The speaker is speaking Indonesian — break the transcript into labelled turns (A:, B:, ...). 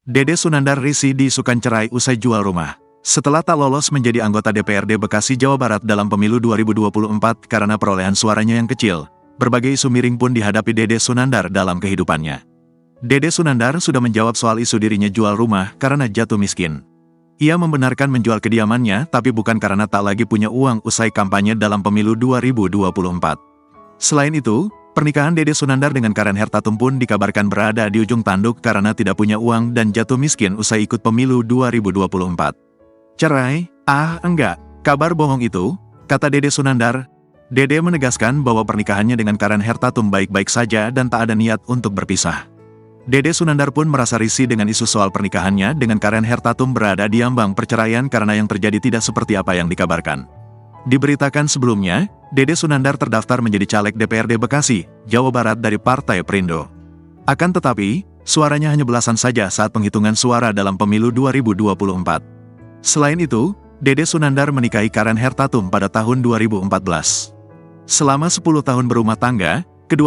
A: Dede Sunandar risih diisukan cerai usai jual rumah. Setelah tak lolos menjadi anggota DPRD Bekasi Jawa Barat dalam pemilu 2024 karena perolehan suaranya yang kecil, berbagai isu miring pun dihadapi Dede Sunandar dalam kehidupannya. Dede Sunandar sudah menjawab soal isu dirinya jual rumah karena jatuh miskin. Ia membenarkan menjual kediamannya tapi bukan karena tak lagi punya uang usai kampanye dalam pemilu 2024. Selain itu, pernikahan Dede Sunandar dengan Karen Hertatum pun dikabarkan berada di ujung tanduk karena tidak punya uang dan jatuh miskin usai ikut pemilu 2024. Cerai? Ah, enggak. Kabar bohong itu, kata Dede Sunandar. Dede menegaskan bahwa pernikahannya dengan Karen Hertatum baik-baik saja dan tak ada niat untuk berpisah. Dede Sunandar pun merasa risih dengan isu soal pernikahannya dengan Karen Hertatum berada di ambang perceraian karena yang terjadi tidak seperti apa yang dikabarkan. Diberitakan sebelumnya, Dede Sunandar terdaftar menjadi caleg DPRD Bekasi, Jawa Barat dari Partai Perindo. Akan tetapi, suaranya hanya belasan saja saat penghitungan suara dalam pemilu 2024. Selain itu, Dede Sunandar menikahi Karen Hertatum pada tahun 2014. Selama 10 tahun berumah tangga,